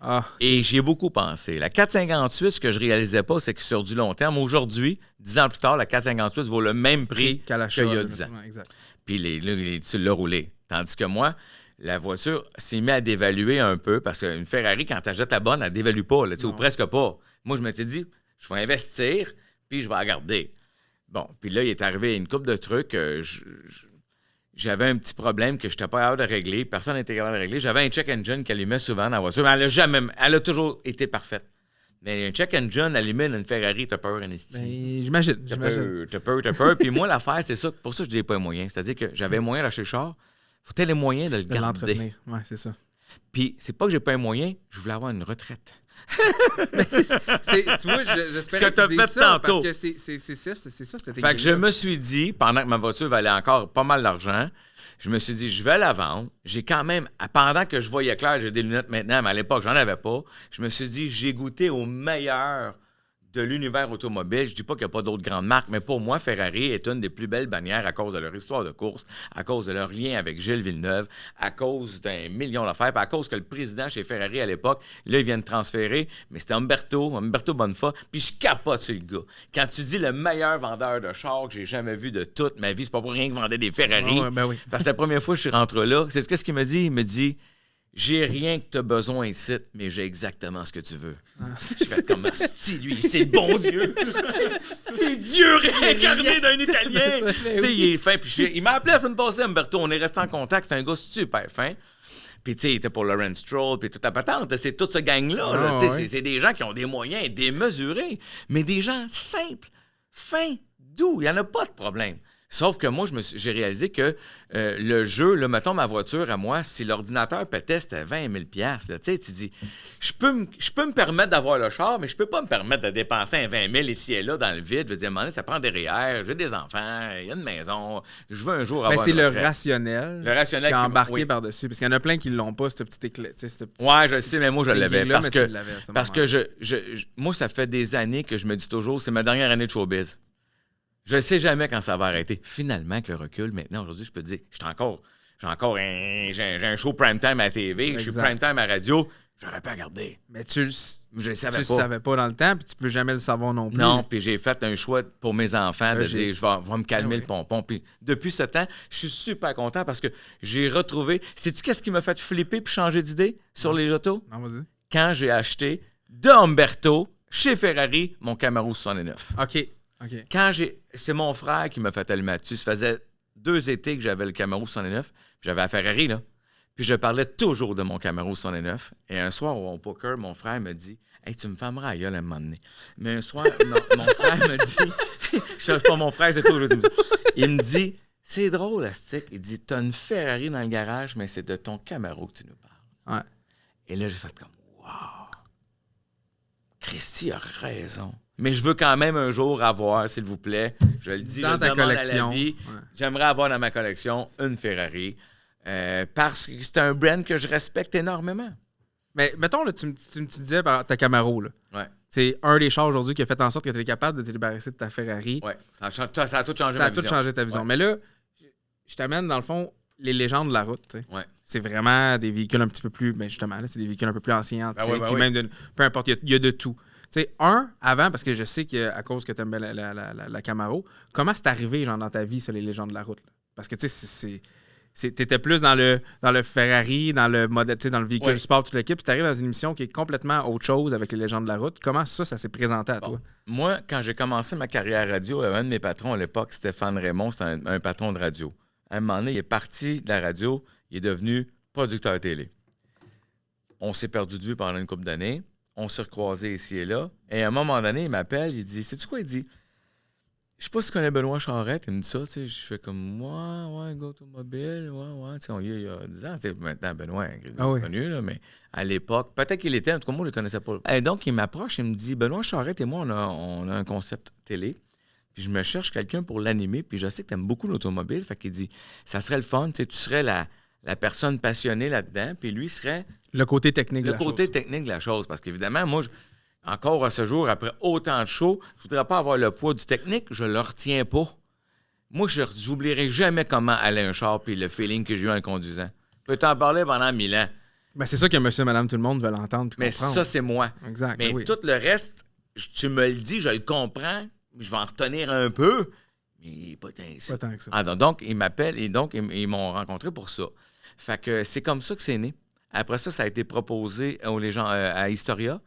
Ah, Et j'y ai beaucoup pensé. La 458, ce que je réalisais pas, c'est que sur du long terme, aujourd'hui, 10 ans plus tard, la 458 vaut le même prix qu'à l'achat. qu'il y a 10 ans. Ouais, exact. Puis tu l'as roulé. Tandis que moi, la voiture s'est mise à dévaluer un peu parce qu'une Ferrari, quand tu achètes la bonne, elle ne dévalue pas, là, ou presque pas. Moi, je m'étais dit, je vais investir, puis je vais la garder. Bon, puis là, il est arrivé une couple de trucs. J'avais un petit problème que je n'étais pas capable de régler. Personne n'était capable de régler. J'avais un check engine qui allumait souvent dans la voiture, mais elle a toujours été parfaite. Mais un check engine allumé dans une Ferrari, t'as peur, Anesti. Ben, j'imagine. T'as peur. Puis moi, l'affaire, c'est ça. Pour ça, je n'ai pas les moyens. C'est-à-dire que j'avais les moyens d'acheter le char. Faut les moyens de le De garder. l'entretenir. Ouais, c'est ça. Puis c'est pas que j'ai pas les moyens, je voulais avoir une retraite. Tu vois, j'espère que t'as tu fait dis ça tantôt. parce que c'est ça, c'était Fait que je me suis dit, pendant que ma voiture valait encore pas mal d'argent, je me suis dit, je vais la vendre. J'ai quand même, pendant que je voyais clair, j'ai des lunettes maintenant, mais à l'époque, j'en avais pas. Je me suis dit, j'ai goûté au meilleur de l'univers automobile. Je dis pas qu'il n'y a pas d'autres grandes marques, mais pour moi, Ferrari est une des plus belles bannières à cause de leur histoire de course, à cause de leur lien avec Gilles Villeneuve, à cause d'un million d'affaires, puis à cause que le président chez Ferrari à l'époque, là, il vient de transférer, mais c'était Umberto Bonfa, puis je capote sur le gars. Quand tu dis le meilleur vendeur de chars que j'ai jamais vu de toute ma vie, c'est pas pour rien qu'il vendait des Ferrari. Oui. Parce que la première fois que je suis rentré là, c'est ce qu'il me dit? Il me dit... J'ai rien que tu as besoin ici, mais j'ai exactement ce que tu veux. Je fais comme si lui, c'est le bon Dieu. C'est Dieu réincarné d'un Italien. Tu sais, il est fin. Puis il m'a appelé la semaine passée, Umberto. On est resté en contact. C'est un gars super fin. Puis, tu sais, il était pour Lawrence Stroll, puis toute la patente. C'est toute ce gang-là. Là, c'est des gens qui ont des moyens démesurés, mais des gens simples, fins, doux. Il n'y en a pas de problème. Sauf que moi, j'ai réalisé que le jeu, là, mettons ma voiture à moi, si l'ordinateur pétait, c'était 20 000 $. Tu sais, tu dis, je peux me permettre d'avoir le char, mais je peux pas me permettre de dépenser un 20 000 ici et là dans le vide. Je veux dire, à un moment donné, ça prend des REER, j'ai des enfants, il y a une maison, je veux un jour avoir c'est le rationnel qui est embarqué par-dessus. Parce qu'il y en a plein qui ne l'ont pas, ce petit éclat. Ouais, je le sais, mais moi, je l'avais. Parce que moi, ça fait des années que je me dis toujours, c'est ma dernière année de showbiz. Je ne sais jamais quand ça va arrêter. Finalement, avec le recul, maintenant, aujourd'hui, je peux te dire, j'ai un show prime time à la TV, je suis prime time à la radio, j'aurais pas regardé. Mais tu le savais pas dans le temps, puis tu peux jamais le savoir non plus. Non, puis j'ai fait un choix pour mes enfants de dire, je vais me calmer le pompon. Puis depuis ce temps, je suis super content parce que j'ai retrouvé... Sais-tu qu'est-ce qui m'a fait flipper puis changer d'idée sur les autos? Non, vas-y. Quand j'ai acheté de Umberto, chez Ferrari, mon Camaro 69. OK. C'est mon frère qui m'a fait allumer là-dessus. Ça faisait 2 étés que j'avais le Camaro 69, puis j'avais la Ferrari, là. Puis je parlais toujours de mon Camaro 69. Et un soir, au poker, mon frère me dit « Hey, tu me fermeras la gueule à un moment donné. » Mais un soir, mon frère me dit... Je sais pas mon frère, c'est toujours... Il me dit « C'est drôle, Astic. » Il dit « T'as une Ferrari dans le garage, mais c'est de ton Camaro que tu nous parles. » Ouais. Et là, j'ai fait comme « Wow! Christy a raison. » Mais je veux quand même un jour avoir, s'il vous plaît, je le dis, dans ta collection, à la vie, j'aimerais avoir dans ma collection une Ferrari parce que c'est un brand que je respecte énormément. Mais mettons, là, tu me disais par ta Camaro, là. Ouais. C'est un des chars aujourd'hui qui a fait en sorte que tu es capable de te débarrasser de ta Ferrari. Oui, ça a tout changé ma vision. Ça a tout changé ta vision. Ouais. Mais là, je t'amène, dans le fond, les légendes de la route. Ouais. C'est vraiment des véhicules un petit peu plus... Ben justement, là, c'est des véhicules un peu plus anciens, antiques, puis même peu importe, il y a de tout. Tu sais, avant, parce que je sais qu'à cause que tu aimes la Camaro, comment c'est arrivé, genre, dans ta vie, ça, les légendes de la route? Là? Parce que, tu sais, t'étais plus dans le Ferrari, dans le modèle, tu sais, dans le véhicule sport, toute l'équipe, puis t'arrives dans une émission qui est complètement autre chose avec les légendes de la route. Comment ça s'est présenté à toi? Moi, quand j'ai commencé ma carrière radio, un de mes patrons à l'époque, Stéphane Raymond, c'était un patron de radio. À un moment donné, il est parti de la radio, il est devenu producteur télé. On s'est perdu de vue pendant une couple d'années. On s'est recroisés ici et là. Et à un moment donné, il m'appelle, il dit, sais-tu quoi? Il dit, je sais pas si tu connais Benoît Charette. Il me dit ça, tu sais. Je fais comme, ouais, gars automobile, ouais. Tu sais, il y a 10 ans, tu sais, maintenant, Benoît est connu, là, mais à l'époque, peut-être qu'il était, en tout cas, moi, je le connaissais pas. Et donc, il m'approche, il me dit, Benoît Charette et moi, on a un concept télé. Puis je me cherche quelqu'un pour l'animer, puis je sais que tu aimes beaucoup l'automobile. Fait qu'il dit, ça serait le fun, tu sais, tu serais la personne passionnée là-dedans, puis lui serait... Le côté technique de la chose. Le côté technique de la chose. Parce qu'évidemment, moi, encore à ce jour, après autant de shows, je voudrais pas avoir le poids du technique, je le retiens pas. Moi, je n'oublierai jamais comment aller un char puis le feeling que j'ai eu en le conduisant. Je peux t'en parler pendant 1000 ans. Ben, c'est ça que monsieur, madame, tout le monde veut l'entendre. Mais comprendre. Ça, c'est moi. Exact. Mais tout le reste, tu me le dis, je le comprends, je vais en retenir un peu, mais pas tant que ça. Ah, donc, ils m'appellent et donc, ils m'ont rencontré pour ça. Fait que c'est comme ça que c'est né. Après ça a été proposé à Historia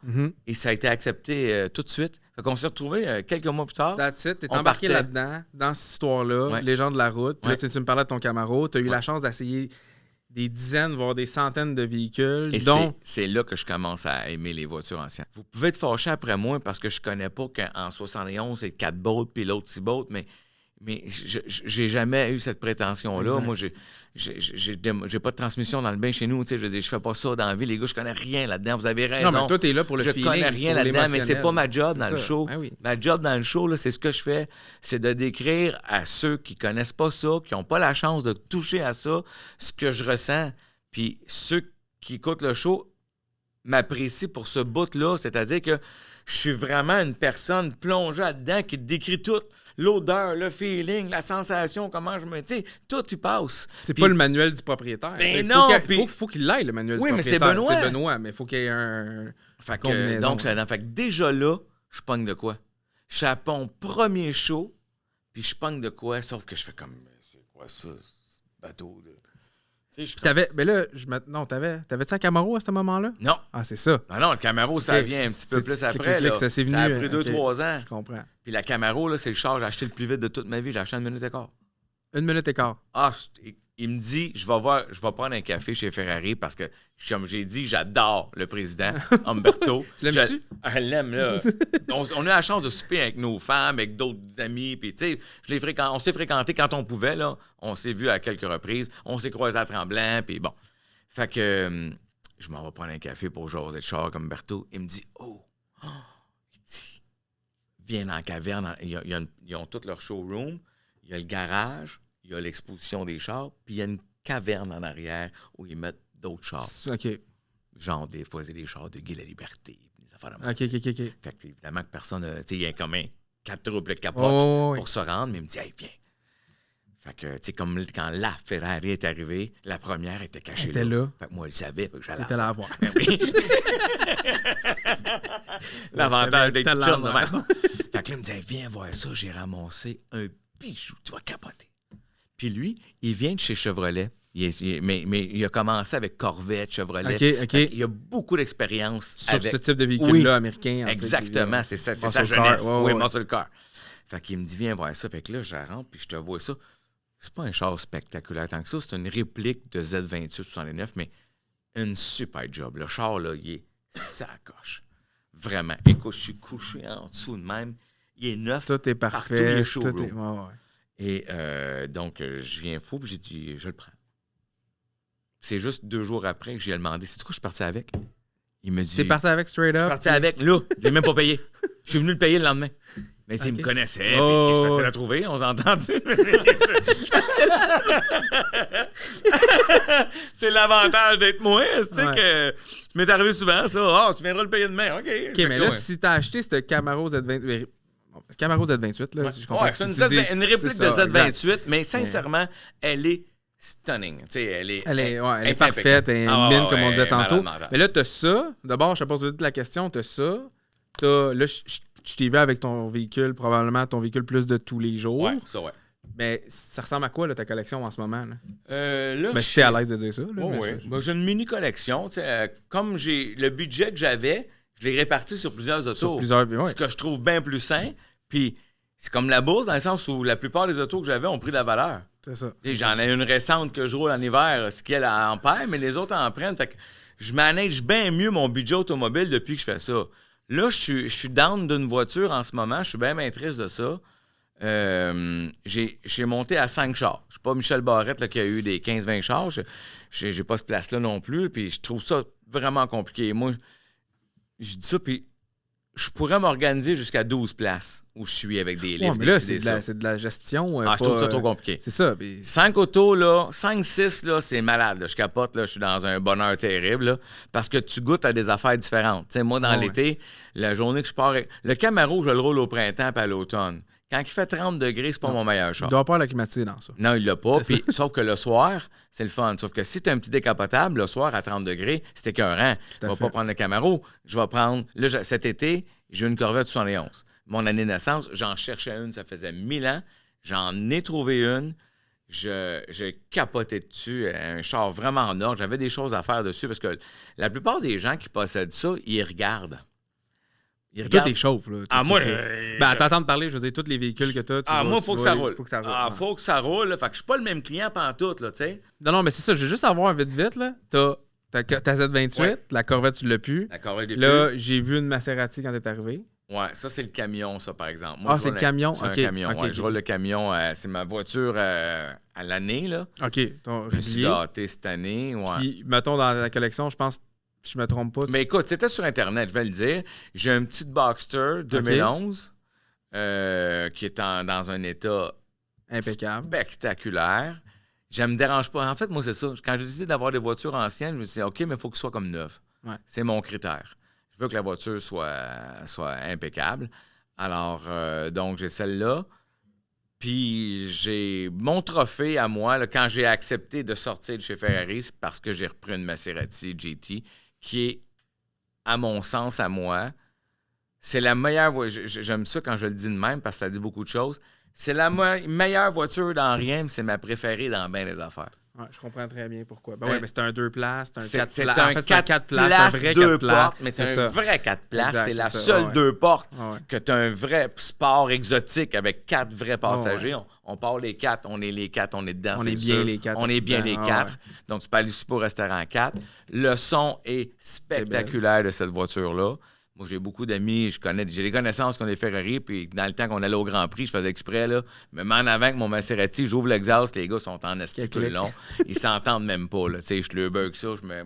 et ça a été accepté tout de suite. Fait qu'on s'est retrouvés quelques mois plus tard. That's it. T'es embarqué là-dedans, dans cette histoire-là, les gens de la route. Puis là, tu me parlais de ton Camaro. Tu as eu la chance d'essayer des dizaines, voire des centaines de véhicules. Et c'est là que je commence à aimer les voitures anciennes. Vous pouvez être fâché après moi parce que je connais pas qu'en 71, c'est le 4 bolt puis l'autre 6 bolt, mais j'ai jamais eu cette prétention-là. Exact. Moi, j'ai pas de transmission dans le bain chez nous. Je veux dire, je fais pas ça dans la vie. Les gars, je connais rien là-dedans. Vous avez raison. Non, mais toi, t'es là pour le feeling. Je connais rien là-dedans, mais c'est pas ma job dans le show. Ben oui. Ma job dans le show, là, c'est ce que je fais. C'est de décrire à ceux qui connaissent pas ça, qui n'ont pas la chance de toucher à ça, ce que je ressens. Puis ceux qui écoutent le show m'apprécie pour ce bout-là. C'est-à-dire que je suis vraiment une personne plongée là-dedans qui te décrit tout. L'odeur, le feeling, la sensation, comment je me... Tu sais, tout y passe. C'est Puis- pas le manuel du propriétaire. Ben T'sais, non, faut puis- faut qu'il l'aille, le manuel Oui, du mais c'est propriétaire. Benoît. C'est Benoît, mais il faut qu'il y ait un... Fait que, combinaison. donc, fait que déjà là, je pogne de quoi? Je suis à mon premier show, puis je pogne de quoi, sauf que je fais comme... C'est quoi ça, ce bateau, là? Tu sais, je suis comme- T'avais... Ben là, non, t'avais-tu un Camaro à ce moment-là? Non. Ah, c'est ça. Non, le Camaro, ça Ok. vient un petit peu C'est- plus c'est après. clic, Là. ça, c'est venu, a pris ok. 2-3 ans. Je comprends. Puis la Camaro, là, c'est le char que j'ai acheté le plus vite de toute ma vie. J'ai acheté en 1 minute et quart. 1 minute et quart. Ah, il me dit, je vais prendre un café chez Ferrari parce que, comme j'ai dit, j'adore le président, Umberto. Tu l'aimes-tu? Je l'aime, là. On a la chance de souper avec nos femmes, avec d'autres amis. Puis, tu sais, on s'est fréquentés quand on pouvait, là. On s'est vus à quelques reprises. On s'est croisés à Tremblant, puis bon. Fait que je m'en vais prendre un café pour jaser de char comme Umberto. Il me dit, il dit, viens dans la caverne. Ils ont tout leur showroom. Il y a le garage. Il y a l'exposition des chars, puis il y a une caverne en arrière où ils mettent d'autres chars. OK. Genre, des fois, c'est des chars de Guy la Liberté, des affaires de même. OK. Fait que, évidemment, que personne, tu sais, il y a comme un 4 triples capote Oh, oui. pour se rendre, mais il me dit, hey, viens. Fait que, tu sais, comme quand la Ferrari est arrivée, la première était cachée Elle était là. Fait que moi, je le savais, fait que j'allais T'étais là à voir. Ben oui. L'avantage d'être T'étais là chum de à même. voir. Fait que là, il me disait, viens voir ça, j'ai ramassé un bijou, tu vas capoter. Puis lui, il vient de chez Chevrolet. Mais il a commencé avec Corvette, Chevrolet. OK. Il a beaucoup d'expérience Sur avec... ce type de véhicule-là Oui, américain. en fait, exactement, qui- c'est ça, c'est Muscle sa jeunesse. car, Oui, ouais. muscle car. Fait qu'il me dit, viens voir ça. Fait que là, je rentre, puis je te vois ça. C'est pas un char spectaculaire tant que ça. C'est une réplique de Z28 69, mais une super job. Le char, là, il est sacoche. Vraiment. Écoute, je suis couché en dessous de même. Il est neuf. Tout est Partout, parfait. les Tout showrooms. est... ouais. Et donc, je viens fou, puis j'ai dit, je le prends. C'est juste 2 jours après que j'ai demandé, c'est du coup, je suis parti avec. Il me dit. T'es parti avec straight Je up? suis parti avec, là. Je l'ai même pas payé. Je suis venu le payer le lendemain. Mais s'il Ok. me connaissait, Oh, puis c'est facile ouais. à trouver, on s'est entendu. C'est l'avantage d'être moi, tu sais, Ouais. que ça m'est arrivé souvent, ça. Ah, tu viendras le payer demain, OK. OK, mais là, si t'as acheté ce Camaro Z28... Camaro Z28, là, Ouais. je comprends. Ouais, que c'est tu dis- une réplique c'est ça, de exact. Z28, mais sincèrement, elle est stunning. Tu sais, elle est Elle est parfaite, elle est Ah, mine, ouais, comme on disait ouais, tantôt. malade. Mais là, t'as ça. D'abord, je te pose toute la question. T'as ça. Là, je t'y vais avec ton véhicule, probablement ton véhicule plus de tous les jours. Ouais, ça, ouais. Mais ça ressemble à quoi, là, ta collection en ce moment? Là? Là, Ben, si t'es à l'aise de dire ça. Là, mais oui. ça- Ben, j'ai une mini collection. Tu sais, comme j'ai le budget que j'avais, je l'ai réparti sur plusieurs autos. Sur plusieurs... ouais. Ce que je trouve bien plus sain. Puis c'est comme la bourse, dans le sens où la plupart des autos que j'avais ont pris de la valeur. C'est ça. Tu sais, j'en ai une récente que je roule en hiver, ce qu'elle en perd, mais les autres en prennent. Fait que je manage bien mieux mon budget automobile depuis que je fais ça. Là, je suis down d'une voiture en ce moment. Je suis bien triste de ça. J'ai monté à 5 chars. Je suis pas Michel Barrette là, qui a eu des 15-20 chars. J'ai pas cette place-là non plus. Puis je trouve ça vraiment compliqué. Moi, je dis ça, puis je pourrais m'organiser jusqu'à 12 places où je suis avec des livres. Ouais, mais là, décider ça. c'est de la gestion. Je trouve ça trop compliqué. C'est ça. Puis... 5 autos, là, 5-6, là, c'est malade. Là. Je capote, là, je suis dans un bonheur terrible, là, parce que tu goûtes à des affaires différentes. Tu sais, moi, dans Ouais. l'été, la journée que je pars... Le Camaro, je le roule au printemps et à l'automne. Quand il fait 30 degrés, c'est pas mon meilleur Il char. doit pas la climatiser dans ça. Non, il l'a pas. Puis, sauf que le soir, c'est le fun. Sauf que si tu as un petit décapotable, le soir à 30 degrés, c'est écœurant. Je à vais fait. pas prendre le Camaro. Je vais prendre... Là, cet été, j'ai une Corvette 71. Mon année de naissance, j'en cherchais une, ça faisait 1000 ans. J'en ai trouvé une. J'ai capoté dessus, un char vraiment en ordre. J'avais des choses à faire dessus parce que la plupart des gens qui possèdent ça, ils regardent. Ils Toi, t'es chauve, là. Ah, moi, Ben, à t'entendre parler, je veux dire, tous les véhicules que t'as, moi, il faut que ça roule. Faut que ça roule. Ah, Ouais. faut que ça roule. Là. Fait que je suis pas le même client pantoute, là, tu sais. Non, mais c'est ça. Je veux juste savoir vite, là. T'as ta Z28, Ouais. la Corvette, tu l'as plus. La Corvette des Là, j'ai vu une Maserati quand t'es arrivé. Ouais, ça, c'est le camion, ça, par exemple. Ah, je c'est roule le camion? C'est Ok, un camion, ok, ouais. ok. Je roule le camion. C'est ma voiture à l'année, là. OK, ton Je me suis régulier. gâté cette année, ouais. Puis, mettons, dans la collection, je pense, si je me trompe pas. Mais écoute, c'était sur Internet, je vais le dire. J'ai un petit Boxster 2011 qui est dans un état Impeccable. spectaculaire. Je me dérange pas. En fait, moi, c'est ça. Quand j'ai décidé d'avoir des voitures anciennes, je me suis dit, OK, mais il faut que ce soit comme neuf. Ouais. C'est mon critère. Je veux que la voiture soit impeccable. Alors, donc, j'ai celle-là. Puis, j'ai mon trophée à moi, là, quand j'ai accepté de sortir de chez Ferrari, c'est parce que j'ai repris une Maserati GT qui est, à mon sens, à moi, c'est la meilleure voiture. J'aime ça quand je le dis de même parce que ça dit beaucoup de choses. C'est la meilleure voiture dans rien, mais c'est ma préférée dans bien des affaires. Ouais, je comprends très bien pourquoi. Ben oui, mais c'est un 2 places, c'est un 4 C'est places. un En fait, c'est 4 places, places, c'est un vrai 2 4 places. portes, mais c'est un vrai 4 places. Exact, c'est la ça, seule ouais. 2 portes Ouais. que tu as un vrai sport exotique avec 4 vrais passagers. On part les 4, on est les 4, on est dedans, On est bien les 4. On est bien les 4. Ouais. Donc, tu peux aller super au restaurant 4. Le son est spectaculaire de cette voiture-là. Moi, j'ai beaucoup d'amis, j'ai des connaissances qui ont des Ferrari, puis dans le temps qu'on allait au Grand Prix, je faisais exprès, là, mais en avant que mon Maserati, j'ouvre l'exhaust, les gars sont en esti tout le long. Ils s'entendent même pas, là. Tu sais, je le bug ça, je me...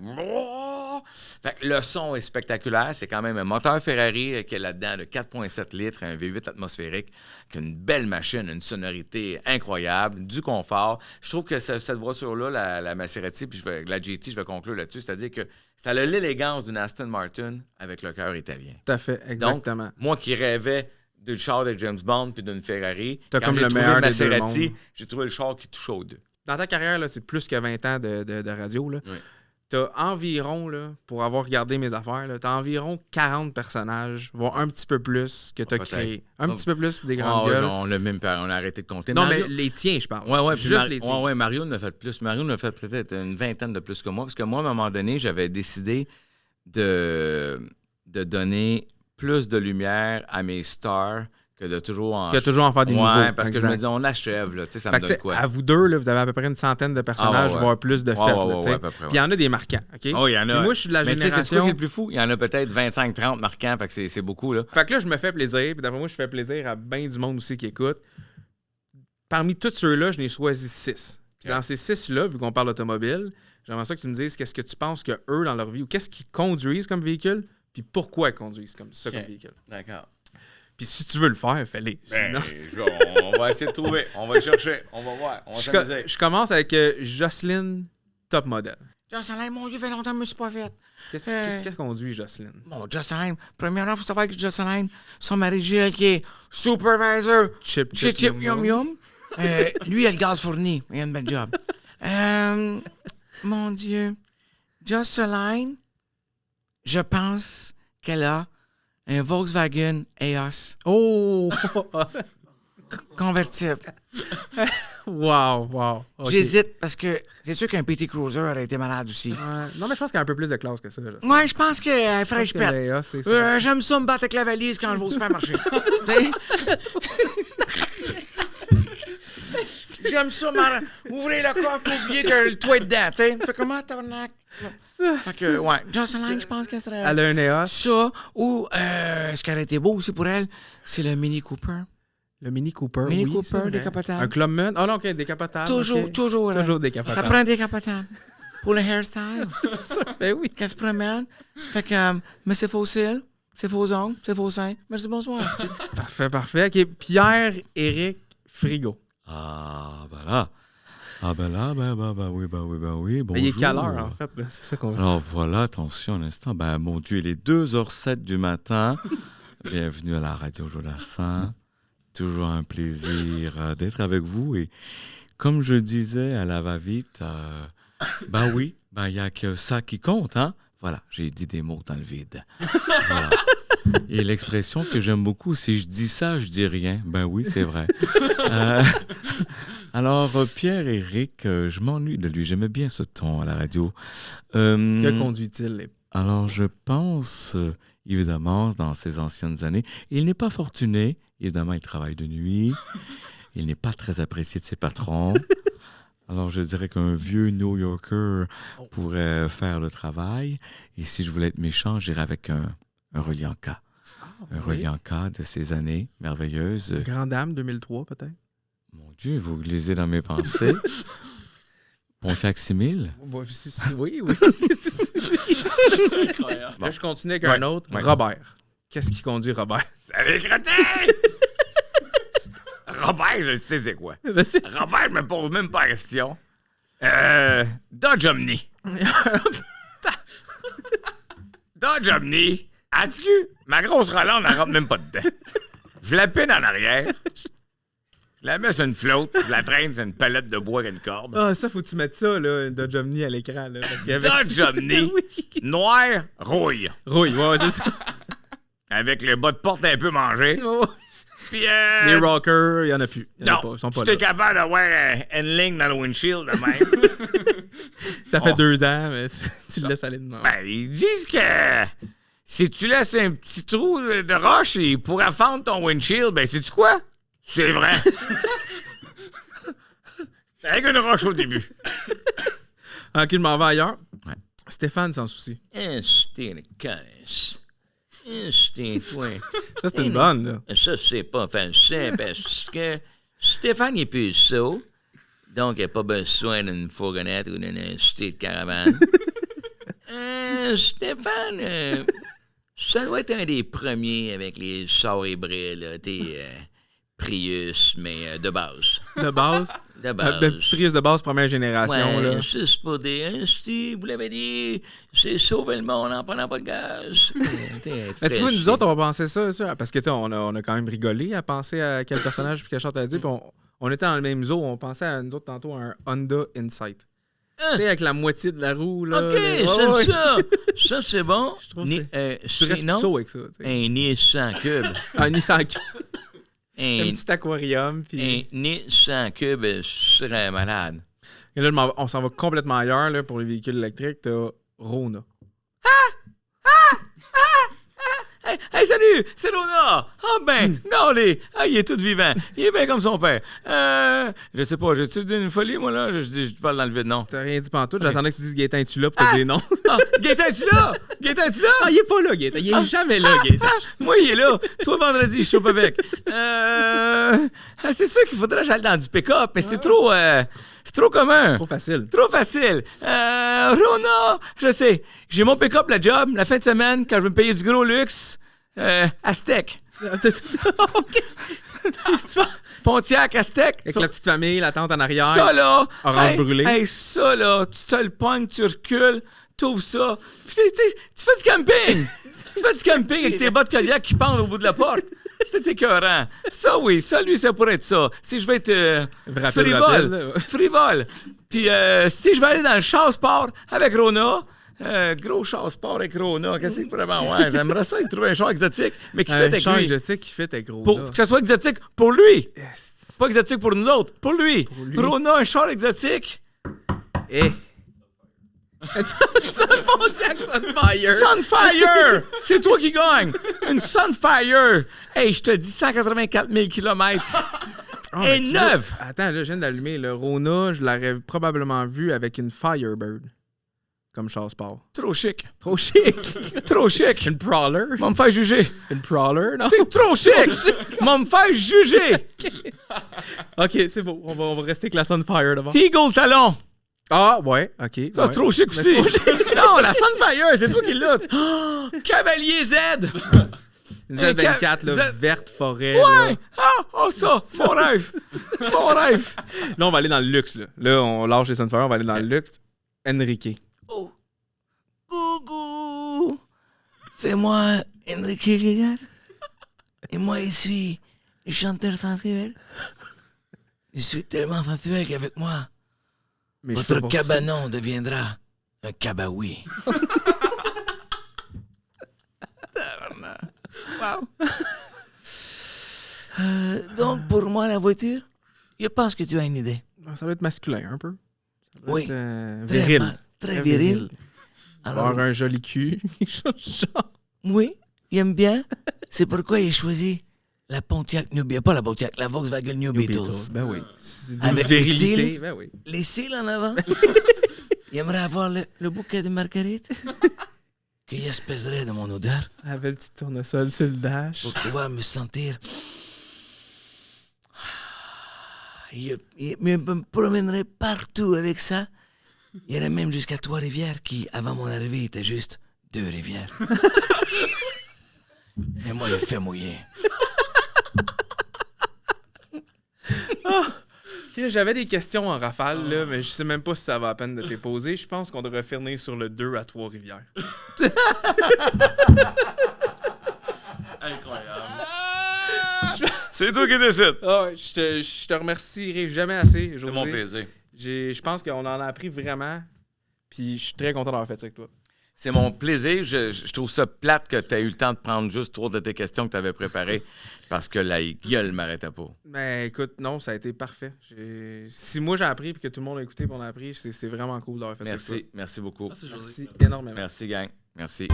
Fait que le son est spectaculaire. C'est quand même un moteur Ferrari qui est là-dedans de 4,7 litres, un V8 atmosphérique, qui a une belle machine, une sonorité incroyable, du confort. Je trouve que cette voiture-là, la Maserati, puis la GT, je vais conclure là-dessus, c'est-à-dire que ça a l'élégance d'une Aston Martin avec le cœur italien. Tout à fait, exactement. Donc, moi qui rêvais du char de James Bond puis d'une Ferrari, T'as quand comme j'ai le trouvé meilleur le des deux Maserati, mondes. j'ai trouvé le char qui touche aux deux. Dans ta carrière, là, c'est plus que 20 ans de radio. Là. Oui. T'as environ, là, pour avoir regardé mes affaires, t'as environ 40 personnages, voire un petit peu plus que t'as Peut-être. créé. Un petit peu plus des grandes Ah, gueules. on a arrêté de compter. Non, Mario- mais les tiens, je parle. Ouais, juste les tiens. Ouais, Mario en a fait plus. Mario en a fait peut-être une vingtaine de plus que moi, parce que moi, à un moment donné, j'avais décidé de donner plus de lumière à mes stars que de toujours en... en faire des nouveaux. Ouais, parce que je exact. me dis, on achève, là, tu sais, ça Fait me que, donne tu sais, quoi? à vous deux, là, vous avez à peu près une centaine de personnages, Ah, ouais. voire plus de Ouais, fêtes. ouais, là, ouais, tu sais. ouais, à peu près, ouais. Puis il y en a des marquants, OK? Oh, il y en a. Puis moi, je suis de la Mais tu sais, c'est quoi génération... qui est le plus fou? Il y en a peut-être 25-30 marquants, fait que c'est beaucoup, là. Fait que là, je me fais plaisir. Puis d'après moi, je fais plaisir à bien du monde aussi qui écoute. Parmi tous ceux-là, je n'ai choisi 6. Puis dans ces 6-là, vu qu'on parle d'automobile, j'aimerais ça que tu me dises qu'est-ce que tu penses que eux dans leur vie, ou qu'est-ce qu'ils conduisent comme véhicule, puis pourquoi ils conduisent comme ça comme véhicule. D'accord. Puis si tu veux le faire, fais-le. Ben, Sinon, on va essayer de trouver. On va le chercher. On va voir. On va s'amuser. je commence avec Jocelyne, top modèle. Jocelyn, mon Dieu, fait longtemps que je me suis pas fait. Qu'est-ce qu'on conduit, Jocelyne? Bon, Jocelyn, premièrement, il faut savoir que Jocelyn, son mari Gilles, qui est supervisor Chip, chez Chip Yum Yum, lui, il a le gaz fourni. Il a une belle job. Mon Dieu. Jocelyn, je pense qu'elle a un Volkswagen EOS Oh! convertible. wow. Okay. J'hésite parce que c'est sûr qu'un PT Cruiser aurait été malade aussi. Non, mais je pense qu'il y a un peu plus de classe que ça. Jocelyne. Ouais, je pense qu'elle ferait Je pense que pète. Léa, c'est ça. J'aime ça me battre avec la valise quand je vais au supermarché. Tu sais? J'aime ça, ouvrir le coffre, oublier que le toit est dedans, tu sais. Fait comment tabarnak? Fait que, ouais, Jocelyn, je pense qu'elle serait... Elle a un EOS. Ça, ou ce qui aurait été beau aussi pour elle, c'est le Mini Cooper. Le Mini Cooper. Mini oui, Cooper, c'est vrai. décapotable. Un Clubman. Oh non, OK, décapotable. Toujours, ok. toujours. Toujours Ça décapotable. prend un décapotable. Pour le hairstyle. Ben oui. Qu'elle se promène. Fait que, mais c'est faux cils, c'est faux ongles, c'est faux seins. Merci, bonsoir. Parfait. OK, Pierre-Éric Frigo. Ah, ben là. Ah, ben là, oui. Bonjour. Mais il est quelle heure, en fait? Là? C'est ça qu'on veut. Alors voilà, attention un instant. Ben, mon Dieu, il est 2h07 du matin. Bienvenue à la radio Jodassin. Toujours un plaisir d'être avec vous. Et comme je disais à la va-vite, ben oui, ben il n'y a que ça qui compte, hein? Voilà, j'ai dit des mots dans le vide. Voilà. Et l'expression que j'aime beaucoup, c'est « je dis ça, je dis rien ». Ben oui, c'est vrai. Alors, Pierre-Éric, je m'ennuie de lui. J'aimais bien ce ton à la radio. Que conduit-il? Alors, je pense, évidemment, dans ses anciennes années, il n'est pas fortuné. Évidemment, il travaille de nuit. Il n'est pas très apprécié de ses patrons. Alors, je dirais qu'un vieux New Yorker pourrait faire le travail. Et si je voulais être méchant, j'irais avec un Relianca. Un Relianca de ces années merveilleuses. Grande Dame 2003, peut-être? Mon Dieu, vous lisez dans mes pensées. Pontiac 6000? Oui. Incroyable. Là, je continue avec un autre. Ouais. Robert. Qu'est-ce qui conduit Robert? Salut, crétin! Robert, je sais c'est quoi. Ben, c'est Robert me pose même pas la question. Dodge Omni. Dodge Omni, as-tu vu? Ma grosse Rolande, elle rentre même pas dedans. Je la pine en arrière. Je la mets sur une flotte. Je la traîne sur une palette de bois avec une corde. Ah, ça, faut que tu mettes ça, là, un Dodge Omni à l'écran, là. Parce qu'avec Dodge Omni, noir, rouille. Rouille, ouais, c'est ça. Avec le bas de porte un peu mangé. Puis, Les rockers, il y en a plus. Il y en a non, pas, ils sont pas tu es là. capable d'avoir une ligne dans le windshield de même. Ça fait 2 ans, mais tu le laisses aller de même. Ben, ils disent que si tu laisses un petit trou de roche, il pourra fendre ton windshield. Ben, sais-tu quoi? C'est vrai. Avec une roche au début. Ok, je m'en vais ailleurs. Ouais. Stéphane s'en soucie. C'était le caisse. C'était toi. Ça, c'est une bonne, là. Ça, c'est pas facile parce que Stéphane est plus saut. Donc, il n'y a pas besoin d'une fourgonnette ou d'une cité de caravane. Stéphane, ça doit être un des premiers avec les chars hybrides, là, Prius, mais de base. De base. De base. Le petit Prius de base, première génération, là. Juste pour dire, vous l'avez dit, c'est sauver le monde en prenant pas de gaz. Mais tu vois, nous autres, on va penser ça. Parce que, tu sais, on a quand même rigolé à penser à quel personnage puis quelle chose t'as dit. Puis on était dans le même zoo. On pensait à nous autres tantôt à un Honda Insight. Tu sais, avec la moitié de la roue, là. OK, là. j'aime ça. Ça, c'est bon. Je trouve que tu restes Sinon, saut avec ça. Tu sais. un Nissan Cube. Un Nissan Cube. Un Un petit aquarium. Puis... Nissan Cube serait malade. Et là, on s'en va complètement ailleurs là, pour les véhicules électriques. T'as Rona. Hey, salut, c'est Rona. Ah ben, non, il est tout vivant. Il est bien comme son père. Je sais pas, j'ai-tu dit une folie, moi, là? Je te parle dans le vide, non. T'as rien dit pantoute. J'attendais que tu dises Gaétan, es-tu là pour te dire non? Ah, Gaétan, es-tu là? Gaétan, es-tu là? Ah, il est pas là, Gaétan. Il est jamais là, Gaétan. Moi, il est là. Toi, vendredi, je chope avec. C'est sûr qu'il faudrait que j'aille dans du pick-up, mais c'est trop commun. Trop facile. Trop facile. Rona, je sais. J'ai mon pick-up, la job, la fin de semaine, quand je veux me payer du gros luxe. Aztec. OK. Pontiac, Aztec. Avec la petite famille, la tante en arrière. Ça, là. Orange brûlé. Hey, ça, là. Tu te le pognes, tu recules, t'ouvres ça. Puis, tu fais du camping. Tu fais du camping avec tes bottes Kodiak qui pendent au bout de la porte. C'était écœurant. Ça, oui. Ça, lui, ça pourrait être ça. Si je vais être frivole. Puis, si je vais aller dans le char-sport avec Rona... gros char sport avec Rona, qu'est-ce que vraiment? Ouais, j'aimerais ça trouver un char exotique, mais qui fait avec char lui. exotique qui fait avec Rona. Que ça soit exotique pour lui. Yes. Pas exotique pour nous autres, pour lui. Rona, un char exotique. Eh. Pontiac Sunfire. Sunfire! C'est toi qui gagne. Une Sunfire. Hey, je te dis 184 000 km. Et neuve. Attends, là, je viens d'allumer. Le Rona, je l'aurais probablement vu avec une Firebird. Comme char sport. Trop chic. Trop chic. Trop chic. Une Prowler. Va me faire juger. Une Prowler, non? T'es trop chic. Va me faire juger. OK, c'est beau. On va rester avec la Sunfire d'abord. Eagle Talon. Ah, ouais, OK. Ça, ouais. c'est trop chic aussi. Non, la Sunfire, c'est toi qui l'as. Oh, Cavalier Z. Z24, là, verte forêt. Ouais. Là. Ça. Mon rêve. Mon rêve. Là, on va aller dans le luxe. Là, on lâche les Sunfire, on va aller dans le luxe. Enrique. Oh. Coucou. Fais-moi Enrique Gilliard. Et moi, je suis chanteur sensuel. Je suis tellement sensuel qu'avec moi, Mais votre cabanon deviendra un cabaoui. Wow. Donc, pour moi, la voiture, je pense que tu as une idée. Ça va être masculin, un peu. Oui. Très viril. Très viril. Avoir un joli cul. Oui, j'aime bien. C'est pourquoi j'ai choisi la Pontiac New Beetle. Pas la Pontiac, la Volkswagen New Beetle. Ben oui. C'est avec virilité. les cils, ben oui. les cils en avant. J'aimerais avoir le bouquet de marguerite que j'espèserais de mon odeur Avec le petit tournesol sur le dash. pour pouvoir me sentir... Je me promènerais partout avec ça. Il y irait même jusqu'à Trois-Rivières qui, avant mon arrivée, était juste 2 rivières. Et moi, il fait mouiller. J'avais des questions en rafale, là, mais je sais même pas si ça va à peine de te les poser. Je pense qu'on devrait finir sur le 2 à Trois-Rivières. Incroyable. C'est toi qui décides. Ah ouais, je te remercierai jamais assez, José. C'est mon plaisir. Je pense qu'on en a appris vraiment. Puis je suis très content d'avoir fait ça avec toi. C'est mon plaisir. Je trouve ça plate que tu aies eu le temps de prendre juste 3 de tes questions que tu avais préparées parce que la gueule m'arrêtait pas. Mais écoute, non, ça a été parfait. Si moi j'ai appris et que tout le monde a écouté et on a appris, c'est vraiment cool d'avoir fait ça avec toi. Merci beaucoup. Merci, José. Merci énormément. Merci, gang. Merci.